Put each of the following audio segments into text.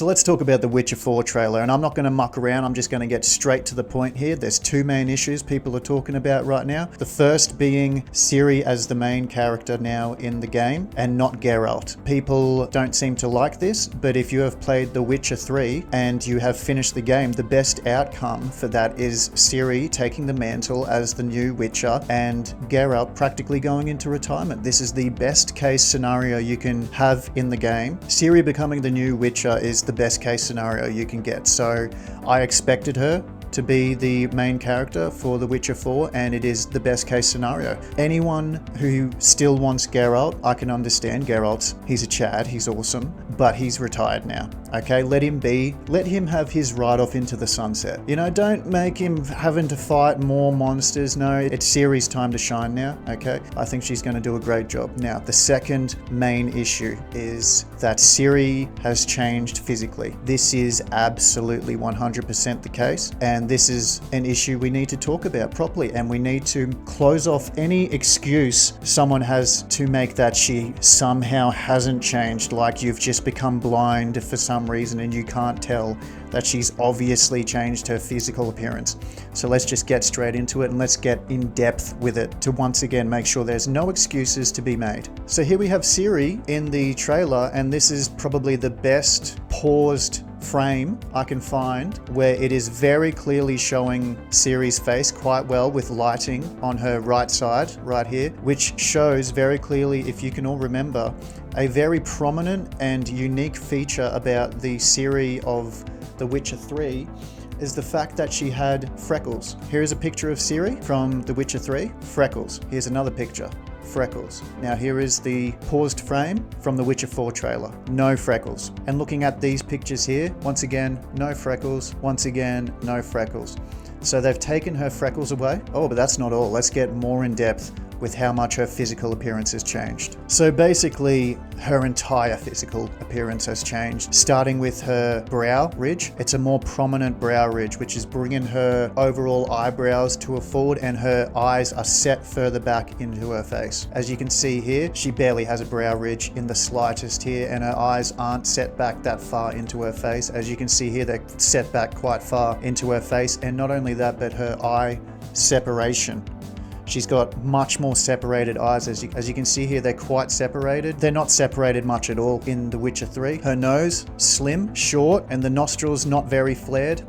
So let's talk about the Witcher 4 trailer, and I'm not going to muck around, I'm just going to get straight to the point here. There's two main issues people are talking about right now. The first being Ciri as the main character now in the game, and not Geralt. People don't seem to like this, but if you have played The Witcher 3 and you have finished the game, the best outcome for that is Ciri taking the mantle as the new Witcher and Geralt practically going into retirement. This is the best case scenario you can have in the game. Ciri becoming the new Witcher is the best case scenario you can get. So I expected her to be the main character for The Witcher 4, and it is the best case scenario. Anyone who still wants Geralt, I can understand. Geralt, he's a Chad, he's awesome, but he's retired now. Okay, let him be. Let him have his ride off into the sunset. You know, don't make him having to fight more monsters. No, it's Ciri's time to shine now, okay? I think she's going to do a great job. Now, the second main issue is that Ciri has changed physically. This is absolutely 100% the case, and this is an issue we need to talk about properly, and we need to close off any excuse someone has to make that she somehow hasn't changed, like you've just become blind for some reason and you can't tell that she's obviously changed her physical appearance. So let's just get straight into it, and let's get in depth with it to once again make sure there's no excuses to be made. So here we have Ciri in the trailer, and this is probably the best paused frame I can find, where it is very clearly showing Ciri's face quite well with lighting on her right side right here, which shows very clearly, if you can all remember, a very prominent and unique feature about the Ciri of The Witcher 3 is the fact that she had freckles. Here's a picture of Ciri from The Witcher 3, freckles. Here's another picture, freckles. Now here is the paused frame from the Witcher 4 trailer, no freckles. And looking at these pictures here, once again, no freckles, once again, no freckles. So they've taken her freckles away. Oh, but that's not all. Let's get more in depth with how much her physical appearance has changed. So basically, her entire physical appearance has changed, starting with her brow ridge. It's a more prominent brow ridge, which is bringing her overall eyebrows to a forward, and her eyes are set further back into her face. As you can see here, she barely has a brow ridge in the slightest here, and her eyes aren't set back that far into her face. As you can see here, they're set back quite far into her face, and not only that, but her eye separation. She's got much more separated eyes. As you can see here, they're quite separated. They're not separated much at all in The Witcher 3. Her nose, slim, short, and the nostrils not very flared.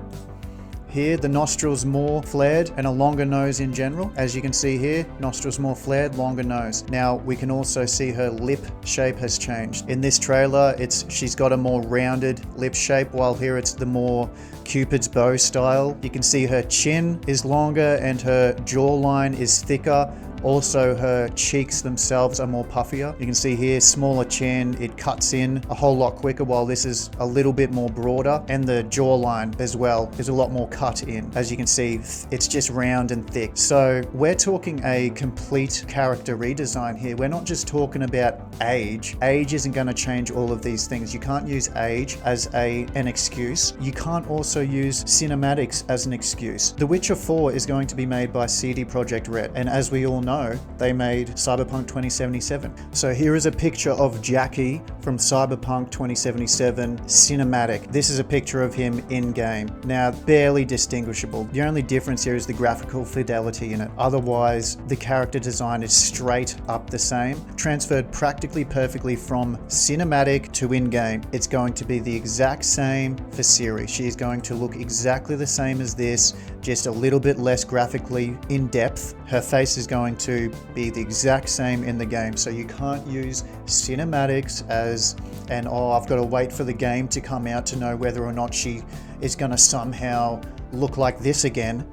Here, the nostrils more flared and a longer nose in general. As you can see here, nostrils more flared, longer nose. Now, we can also see her lip shape has changed. In this trailer, she's got a more rounded lip shape, while here it's the more Cupid's bow style. You can see her chin is longer and her jawline is thicker. Also, her cheeks themselves are more puffier. You can see here, smaller chin, it cuts in a whole lot quicker, while this is a little bit more broader. And the jawline as well is a lot more cut in. As you can see, it's just round and thick. So we're talking a complete character redesign here. We're not just talking about age. Age isn't going to change all of these things. You can't use age as an excuse. You can't also use cinematics as an excuse. The Witcher 4 is going to be made by CD Projekt Red, and as we all know, they made Cyberpunk 2077. So here is a picture of Jackie from Cyberpunk 2077 cinematic. This is a picture of him in-game. Now, barely distinguishable. The only difference here is the graphical fidelity in it. Otherwise, the character design is straight up the same, transferred practically perfectly from cinematic to in-game. It's going to be the exact same for Ciri. She is going to look exactly the same as this, just a little bit less graphically in depth. Her face is going to be the exact same in the game. So you can't use cinematics as I've got to wait for the game to come out to know whether or not she is going to somehow look like this again.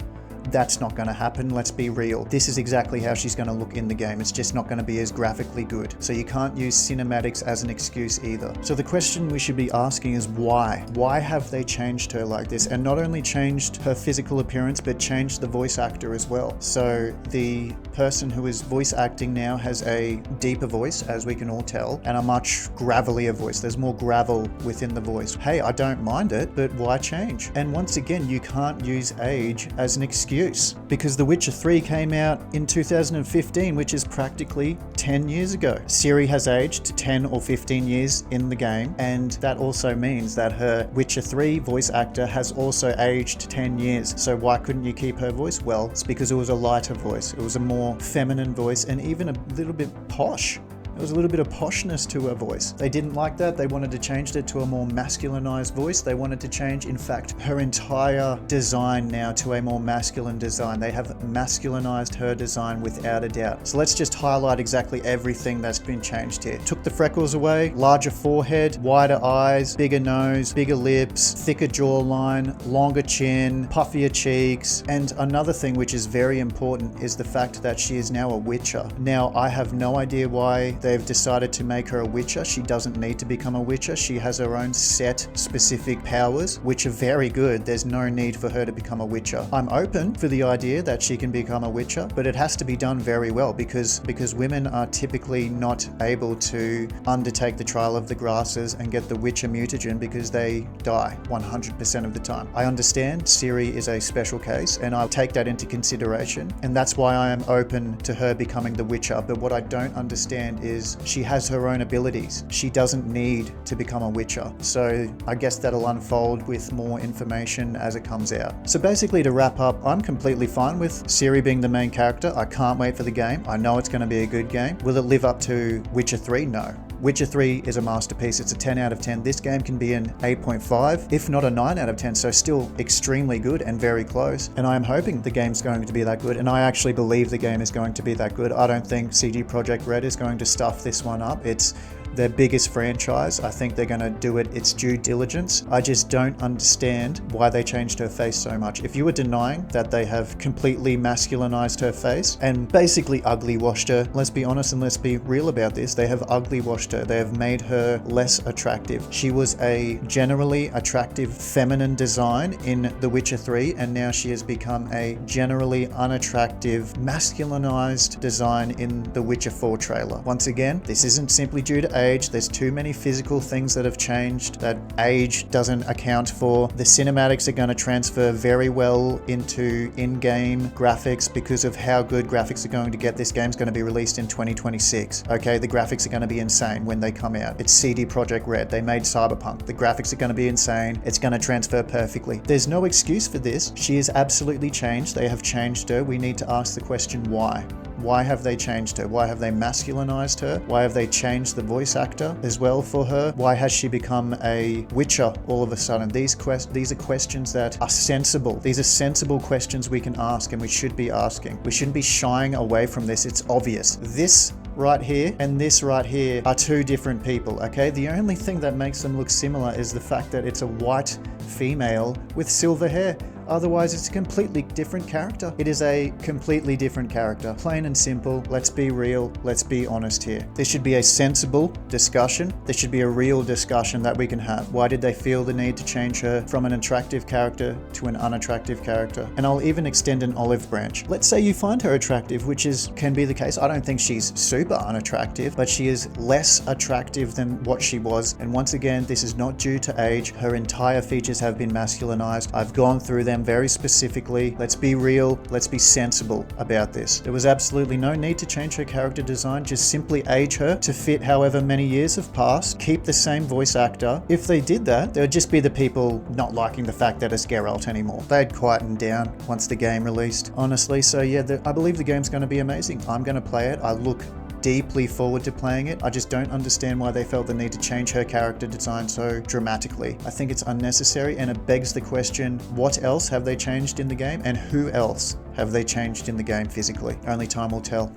That's not going to happen. Let's be real. This is exactly how she's going to look in the game. It's just not going to be as graphically good. So you can't use cinematics as an excuse either. So the question we should be asking is why? Why have they changed her like this? And not only changed her physical appearance, but changed the voice actor as well. So the person who is voice acting now has a deeper voice, as we can all tell, and a much gravelier voice. There's more gravel within the voice. Hey, I don't mind it, but why change? And once again, you can't use age as an excuse. excuse because The Witcher 3 came out in 2015, which is practically 10 years ago. Ciri has aged 10 or 15 years in the game, and that also means that her Witcher 3 voice actor has also aged 10 years. So why couldn't you keep her voice? Well, it's because it was a lighter voice. It was a more feminine voice and even a little bit posh. There was a little bit of poshness to her voice. They didn't like that. They wanted to change it to a more masculinized voice. They wanted to change, in fact, her entire design now to a more masculine design. They have masculinized her design without a doubt. So let's just highlight exactly everything that's been changed here. Took the freckles away, larger forehead, wider eyes, bigger nose, bigger lips, thicker jawline, longer chin, puffier cheeks. And another thing which is very important is the fact that she is now a witcher. Now, I have no idea why they've decided to make her a witcher. She doesn't need to become a witcher. She has her own set specific powers, which are very good. There's no need for her to become a witcher. I'm open for the idea that she can become a witcher, but it has to be done very well because women are typically not able to undertake the trial of the grasses and get the witcher mutagen because they die 100% of the time. I understand Ciri is a special case and I'll take that into consideration, and that's why I am open to her becoming the witcher. But what I don't understand is she has her own abilities. She doesn't need to become a witcher. So I guess that'll unfold with more information as it comes out. So basically, to wrap up, I'm completely fine with Ciri being the main character. I can't wait for the game. I know it's going to be a good game. Will it live up to Witcher 3? No. Witcher 3 is a masterpiece. It's a 10 out of 10. This game can be an 8.5, if not a 9 out of 10. So still extremely good and very close. And I am hoping the game's going to be that good. And I actually believe the game is going to be that good. I don't think CD Projekt Red is going to stuff this one up. It's their biggest franchise. I think they're going to do its due diligence. I just don't understand why they changed her face so much. If you were denying that they have completely masculinized her face and basically ugly washed her, let's be honest and let's be real about this, they have ugly washed her. They have made her less attractive. She was a generally attractive feminine design in The Witcher 3, and now she has become a generally unattractive masculinized design in The Witcher 4 trailer. Once again, this isn't simply due to age. There's too many physical things that have changed that age doesn't account for. The cinematics are going to transfer very well into in-game graphics because of how good graphics are going to get. This game's going to be released in 2026. Okay, the graphics are going to be insane when they come out. It's CD Projekt Red. They made Cyberpunk. The graphics are going to be insane. It's going to transfer perfectly. There's no excuse for this. She is absolutely changed. They have changed her. We need to ask the question why. Why have they changed her? Why have they masculinized her? Why have they changed the voice actor as well for her? Why has she become a witcher all of a sudden? These are questions that are sensible. These are sensible questions we can ask and we should be asking. We shouldn't be shying away from this. It's obvious. This right here and this right here are two different people, okay? The only thing that makes them look similar is the fact that it's a white female with silver hair. Otherwise, it's a completely different character. It is a completely different character. Plain and simple. Let's be real. Let's be honest here. This should be a sensible discussion. This should be a real discussion that we can have. Why did they feel the need to change her from an attractive character to an unattractive character? And I'll even extend an olive branch. Let's say you find her attractive, which can be the case. I don't think she's super unattractive, but she is less attractive than what she was. And once again, this is not due to age. Her entire features have been masculinized. I've gone through them very specifically. Let's be real. Let's be sensible about this. There was absolutely no need to change her character design. Just simply age her to fit however many years have passed. Keep the same voice actor. If they did that, there would just be the people not liking the fact that it's Geralt anymore. They'd quieten down once the game released, honestly. So yeah, I believe the game's going to be amazing. I'm going to play it. I look deeply forward to playing it. I just don't understand why they felt the need to change her character design so dramatically. I think it's unnecessary, and it begs the question, what else have they changed in the game and who else have they changed in the game physically? Only time will tell.